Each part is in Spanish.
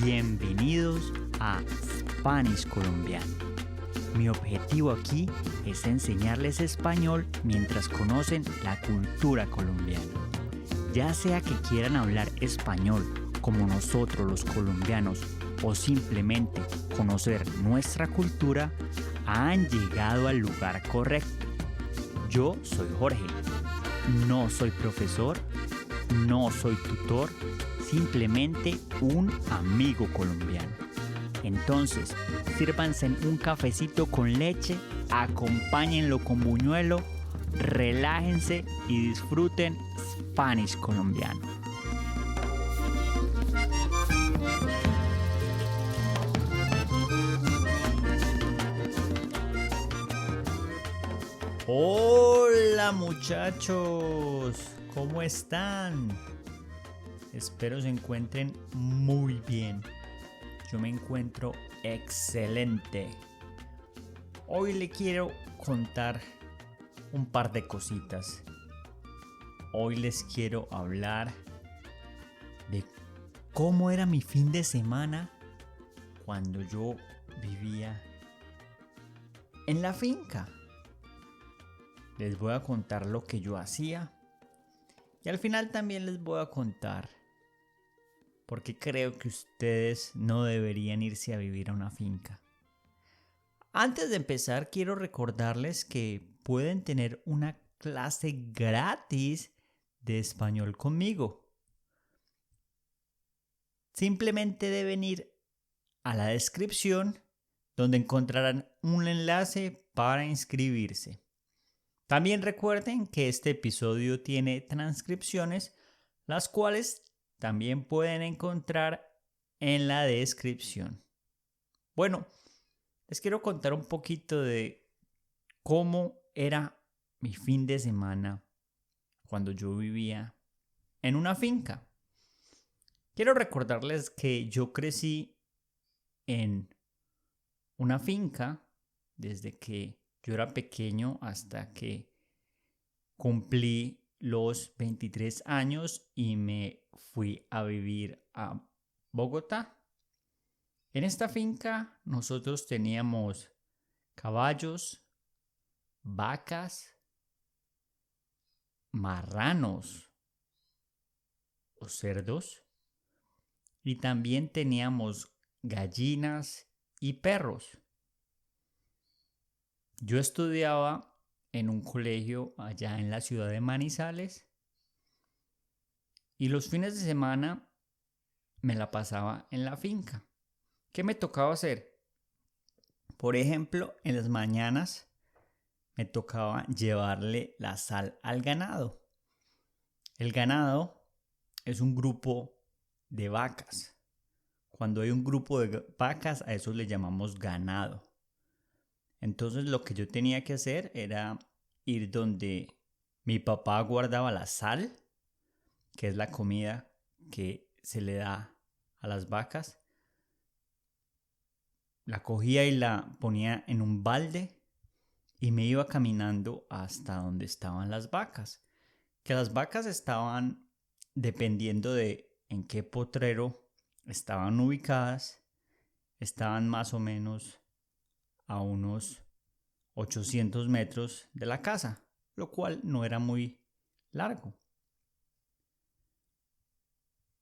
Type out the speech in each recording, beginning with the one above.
Bienvenidos a Spanish Colombiano. Mi objetivo aquí es enseñarles español mientras conocen la cultura colombiana. Ya sea que quieran hablar español como nosotros los colombianos o simplemente conocer nuestra cultura, han llegado al lugar correcto. Yo soy Jorge. No soy profesor, no soy tutor, simplemente un amigo colombiano. Entonces, sírvanse un cafecito con leche, acompáñenlo con buñuelo, relájense y disfruten Spanish Colombiano. Hola muchachos, ¿cómo están? Espero se encuentren muy bien. Yo me encuentro excelente. Hoy le quiero contar un par de cositas. Hoy les quiero hablar de cómo era mi fin de semana cuando yo vivía en la finca. Les voy a contar lo que yo hacía y al final también les voy a contar por qué creo que ustedes no deberían irse a vivir a una finca. Antes de empezar, quiero recordarles que pueden tener una clase gratis de español conmigo. Simplemente deben ir a la descripción donde encontrarán un enlace para inscribirse. También recuerden que este episodio tiene transcripciones, las cuales también pueden encontrar en la descripción. Bueno, les quiero contar un poquito de cómo era mi fin de semana cuando yo vivía en una finca. Quiero recordarles que yo crecí en una finca desde que yo era pequeño hasta que cumplí los 23 años y me fui a vivir a Bogotá. En esta finca nosotros teníamos caballos, vacas, marranos o cerdos y también teníamos gallinas y perros. Yo estudiaba en un colegio allá en la ciudad de Manizales y los fines de semana me la pasaba en la finca. ¿Qué me tocaba hacer? Por ejemplo, en las mañanas me tocaba llevarle la sal al ganado. El ganado es un grupo de vacas. Cuando hay un grupo de vacas, a eso le llamamos ganado. Entonces lo que yo tenía que hacer era ir donde mi papá guardaba la sal, que es la comida que se le da a las vacas. La cogía y la ponía en un balde y me iba caminando hasta donde estaban las vacas. Que las vacas estaban, dependiendo de en qué potrero estaban ubicadas, estaban más o menos a unos 800 metros de la casa, lo cual no era muy largo.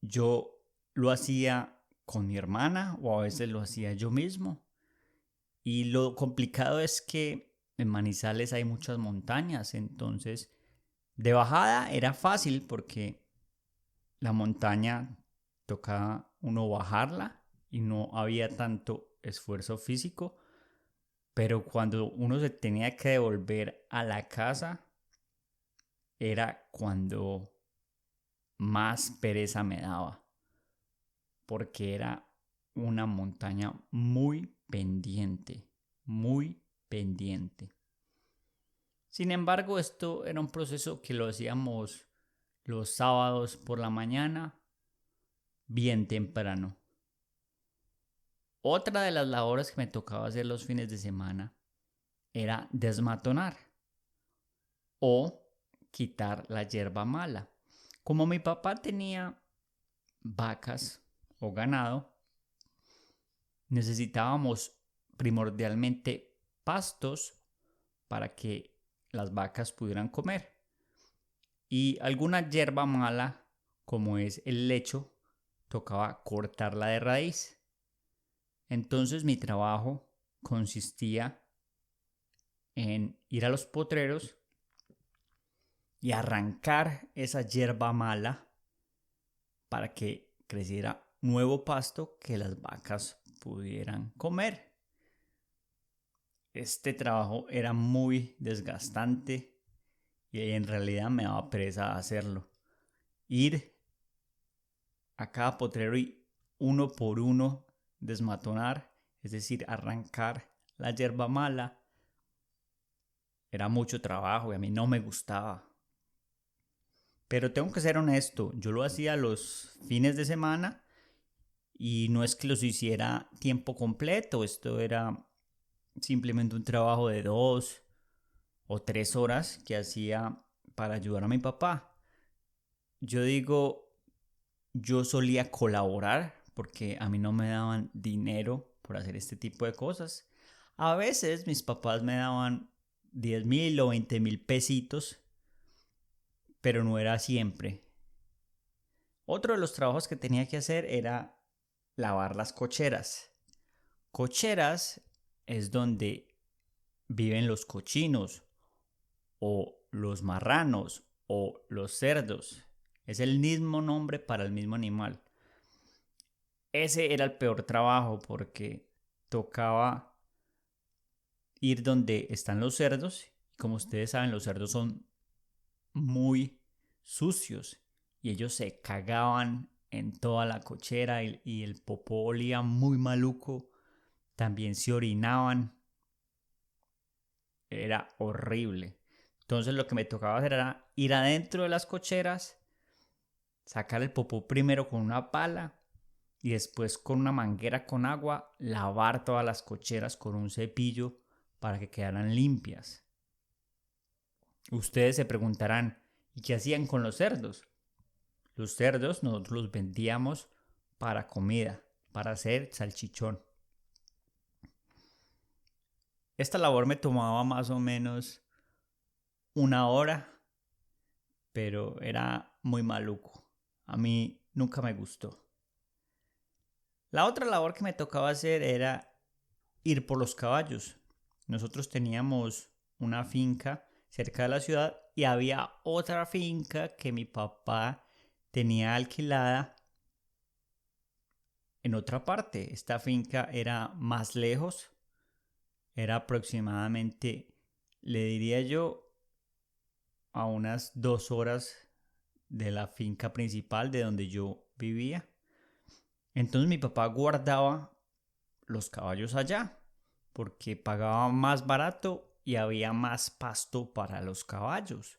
Yo lo hacía con mi hermana o a veces lo hacía yo mismo. Y lo complicado es que en Manizales hay muchas montañas, entonces de bajada era fácil porque la montaña tocaba uno bajarla y no había tanto esfuerzo físico. Pero cuando uno se tenía que devolver a la casa, era cuando más pereza me daba. Porque era una montaña muy pendiente, muy pendiente. Sin embargo, esto era un proceso que lo hacíamos los sábados por la mañana, bien temprano. Otra de las labores que me tocaba hacer los fines de semana era desmatonar o quitar la hierba mala. Como mi papá tenía vacas o ganado, necesitábamos primordialmente pastos para que las vacas pudieran comer y alguna hierba mala, como es el lecho, tocaba cortarla de raíz. Entonces mi trabajo consistía en ir a los potreros y arrancar esa hierba mala para que creciera nuevo pasto que las vacas pudieran comer. Este trabajo era muy desgastante y en realidad me daba pereza hacerlo. Ir a cada potrero y uno por uno desmatonar, es decir, arrancar la hierba mala, era mucho trabajo y a mí no me gustaba. Pero tengo que ser honesto, yo lo hacía los fines de semana y no es que los hiciera tiempo completo, esto era simplemente un trabajo de 2 o 3 horas que hacía para ayudar a mi papá. Yo digo, yo solía colaborar porque a mí no me daban dinero por hacer este tipo de cosas. A veces mis papás me daban 10,000 o 20,000 pesitos, pero no era siempre. Otro de los trabajos que tenía que hacer era lavar las cocheras. Cocheras es donde viven los cochinos o los marranos o los cerdos. Es el mismo nombre para el mismo animal. Ese era el peor trabajo porque tocaba ir donde están los cerdos. Como ustedes saben, los cerdos son muy sucios y ellos se cagaban en toda la cochera y el popó olía muy maluco. También se orinaban. Era horrible. Entonces lo que me tocaba hacer era ir adentro de las cocheras, sacar el popó primero con una pala y después con una manguera con agua lavar todas las cocheras con un cepillo para que quedaran limpias. Ustedes se preguntarán, ¿y qué hacían con los cerdos? Los cerdos nosotros los vendíamos para comida, para hacer salchichón. Esta labor me tomaba más o menos 1 hora, pero era muy maluco. A mí nunca me gustó. La otra labor que me tocaba hacer era ir por los caballos. Nosotros teníamos una finca cerca de la ciudad y había otra finca que mi papá tenía alquilada en otra parte. Esta finca era más lejos, era aproximadamente, le diría yo, a unas 2 horas de la finca principal de donde yo vivía. Entonces mi papá guardaba los caballos allá porque pagaba más barato y había más pasto para los caballos.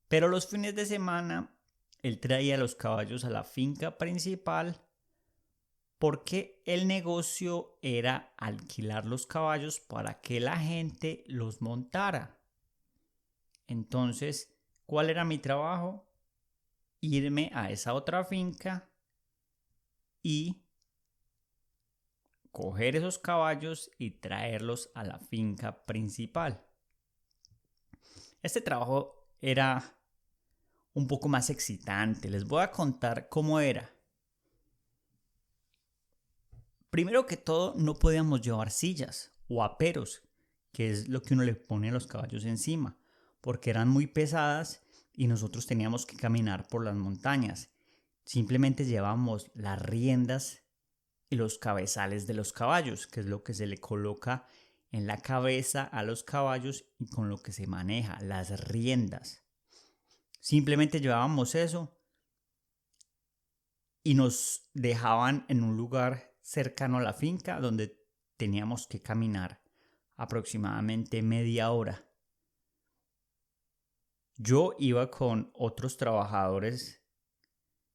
Pero los fines de semana él traía los caballos a la finca principal porque el negocio era alquilar los caballos para que la gente los montara. Entonces, ¿cuál era mi trabajo? Irme a esa otra finca y coger esos caballos y traerlos a la finca principal. Este trabajo era un poco más excitante. Les voy a contar cómo era. Primero que todo, no podíamos llevar sillas o aperos, que es lo que uno le pone a los caballos encima, porque eran muy pesadas y nosotros teníamos que caminar por las montañas. Simplemente llevábamos las riendas y los cabezales de los caballos, que es lo que se le coloca en la cabeza a los caballos y con lo que se maneja, las riendas. Simplemente llevábamos eso y nos dejaban en un lugar cercano a la finca donde teníamos que caminar aproximadamente media hora. Yo iba con otros trabajadores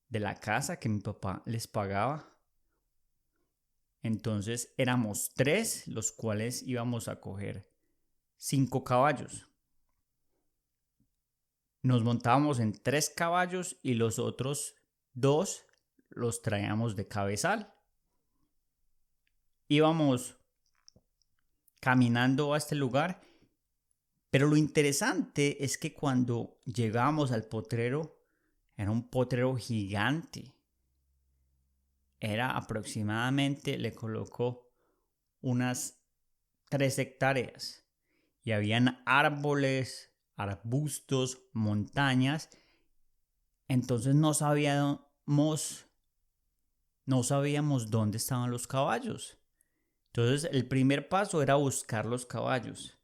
de la casa que mi papá les pagaba. Entonces éramos 3 los cuales íbamos a coger 5 caballos. Nos montábamos en 3 caballos y los otros 2 los traíamos de cabezal. íbamos caminando a este lugar, pero lo interesante es que cuando llegamos al potrero, era un potrero gigante. Era aproximadamente, le colocó unas 3 hectáreas y habían árboles, arbustos, montañas. Entonces no sabíamos dónde estaban los caballos. Entonces el primer paso era buscar los caballos.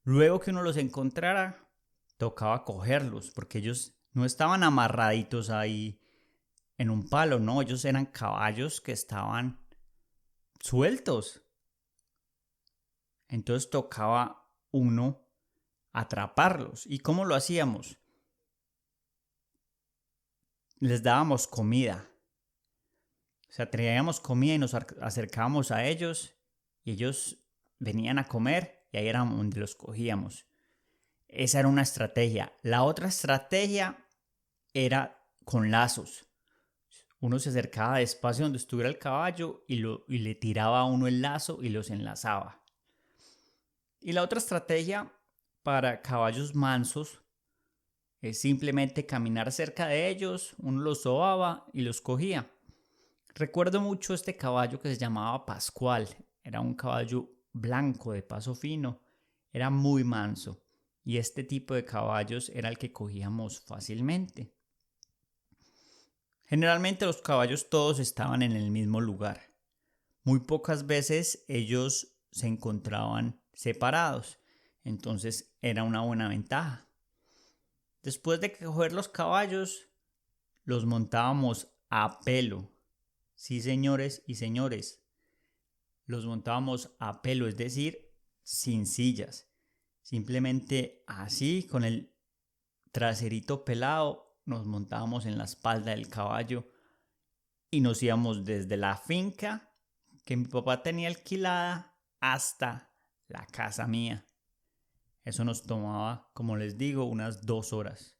Luego que uno los encontrara, tocaba cogerlos, porque ellos no estaban amarraditos ahí en un palo, no, ellos eran caballos que estaban sueltos. Entonces tocaba uno atraparlos. ¿Y cómo lo hacíamos? Les dábamos comida. O sea, traíamos comida y nos acercábamos a ellos y ellos venían a comer y ahí era donde los cogíamos. Esa era una estrategia. La otra estrategia era con lazos. Uno se acercaba despacio donde estuviera el caballo y le tiraba a uno el lazo y los enlazaba. Y la otra estrategia para caballos mansos es simplemente caminar cerca de ellos, uno los sobaba y los cogía. Recuerdo mucho este caballo que se llamaba Pascual. Era un caballo blanco de paso fino. Era muy manso. Y este tipo de caballos era el que cogíamos fácilmente. Generalmente los caballos todos estaban en el mismo lugar. Muy pocas veces ellos se encontraban separados. Entonces era una buena ventaja. Después de coger los caballos, los montábamos a pelo. Sí, señores y señores, los montábamos a pelo, es decir, sin sillas. Simplemente así, con el traserito pelado, nos montábamos en la espalda del caballo y nos íbamos desde la finca que mi papá tenía alquilada hasta la casa mía. Eso nos tomaba, como les digo, unas 2 horas.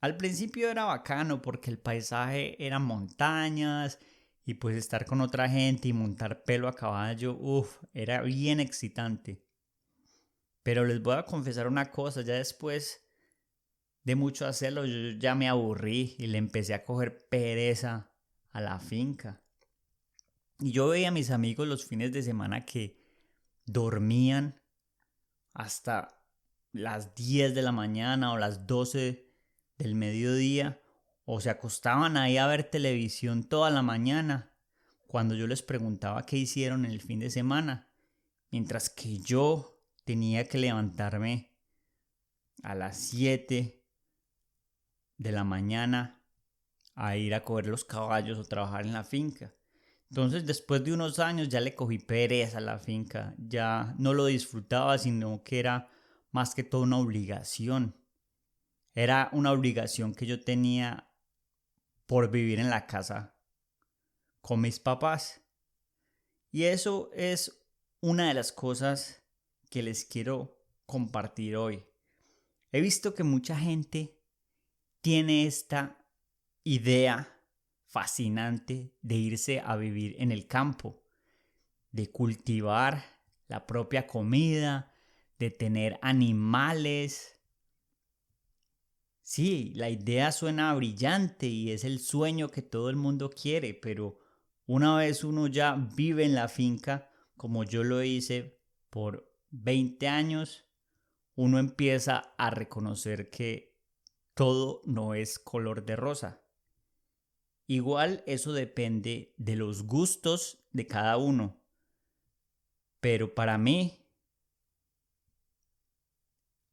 Al principio era bacano porque el paisaje eran montañas y pues estar con otra gente y montar pelo a caballo, era bien excitante. Pero les voy a confesar una cosa, ya después de mucho hacerlo yo ya me aburrí y le empecé a coger pereza a la finca. Y yo veía a mis amigos los fines de semana que dormían hasta las 10 de la mañana o las 12 del mediodía o se acostaban ahí a ver televisión toda la mañana cuando yo les preguntaba qué hicieron en el fin de semana, mientras que yo tenía que levantarme a las 7 de la mañana a ir a coger los caballos o trabajar en la finca. Entonces después de unos años ya le cogí pereza a la finca, ya no lo disfrutaba, sino que era más que todo una obligación. Era una obligación que yo tenía por vivir en la casa con mis papás. Y eso es una de las cosas que les quiero compartir hoy. He visto que mucha gente tiene esta idea fascinante de irse a vivir en el campo, de cultivar la propia comida, de tener animales. Sí, la idea suena brillante y es el sueño que todo el mundo quiere, pero una vez uno ya vive en la finca, como yo lo hice por 20 años, uno empieza a reconocer que todo no es color de rosa. Igual eso depende de los gustos de cada uno, pero para mí,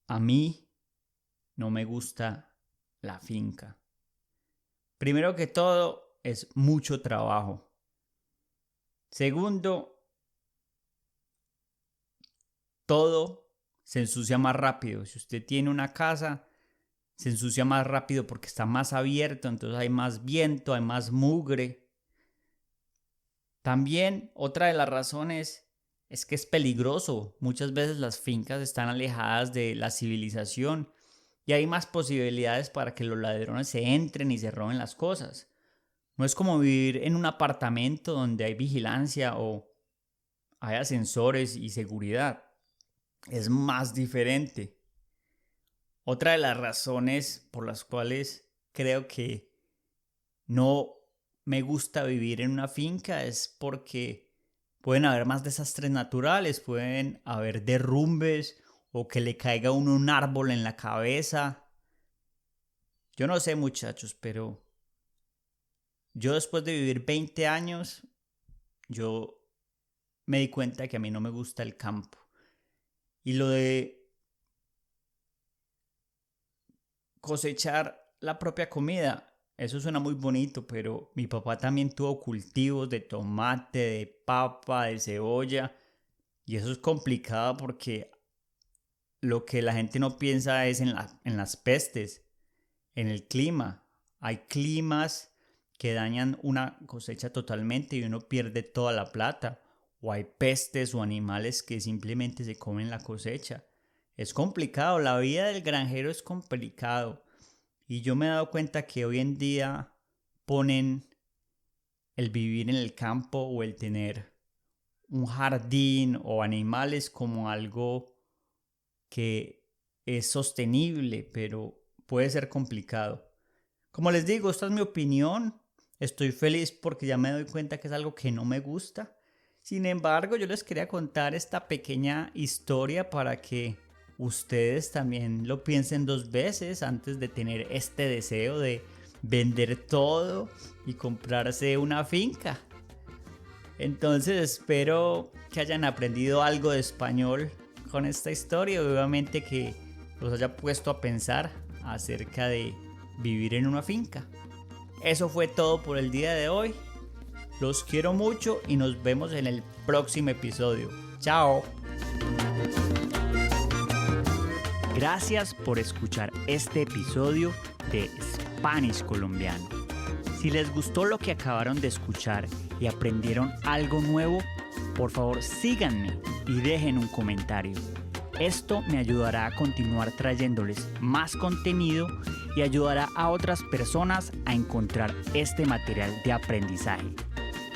a mí no me gusta la finca. Primero que todo, es mucho trabajo. Segundo, todo se ensucia más rápido. Si usted tiene una casa, se ensucia más rápido porque está más abierto, entonces hay más viento, hay más mugre. También otra de las razones es que es peligroso. Muchas veces las fincas están alejadas de la civilización y hay más posibilidades para que los ladrones se entren y se roben las cosas. No es como vivir en un apartamento donde hay vigilancia o hay ascensores y seguridad. Es más diferente. Otra de las razones por las cuales creo que no me gusta vivir en una finca es porque pueden haber más desastres naturales, pueden haber derrumbes o que le caiga a uno un árbol en la cabeza. Yo no sé, muchachos, pero yo después de vivir 20 años, yo me di cuenta que a mí no me gusta el campo. Y lo de cosechar la propia comida, eso suena muy bonito, pero mi papá también tuvo cultivos de tomate, de papa, de cebolla. Y eso es complicado porque lo que la gente no piensa es en las pestes, en el clima. Hay climas que dañan una cosecha totalmente y uno pierde toda la plata. O hay pestes o animales que simplemente se comen la cosecha. Es complicado, la vida del granjero es complicado. Y yo me he dado cuenta que hoy en día ponen el vivir en el campo o el tener un jardín o animales como algo que es sostenible, pero puede ser complicado. Como les digo, esta es mi opinión. Estoy feliz porque ya me doy cuenta que es algo que no me gusta. Sin embargo, yo les quería contar esta pequeña historia para que ustedes también lo piensen dos veces antes de tener este deseo de vender todo y comprarse una finca. Entonces espero que hayan aprendido algo de español con esta historia y obviamente que los haya puesto a pensar acerca de vivir en una finca. Eso fue todo por el día de hoy. Los quiero mucho y nos vemos en el próximo episodio. ¡Chao! Gracias por escuchar este episodio de Spanish Colombiano. Si les gustó lo que acabaron de escuchar y aprendieron algo nuevo, por favor síganme y dejen un comentario. Esto me ayudará a continuar trayéndoles más contenido y ayudará a otras personas a encontrar este material de aprendizaje.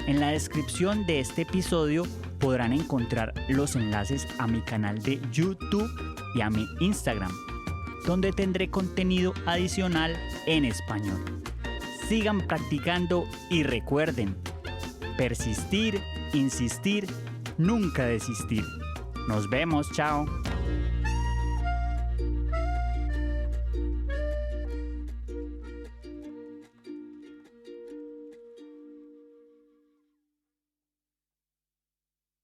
En la descripción de este episodio podrán encontrar los enlaces a mi canal de YouTube y a mi Instagram, donde tendré contenido adicional en español. Sigan practicando y recuerden, persistir, insistir, nunca desistir. Nos vemos, chao.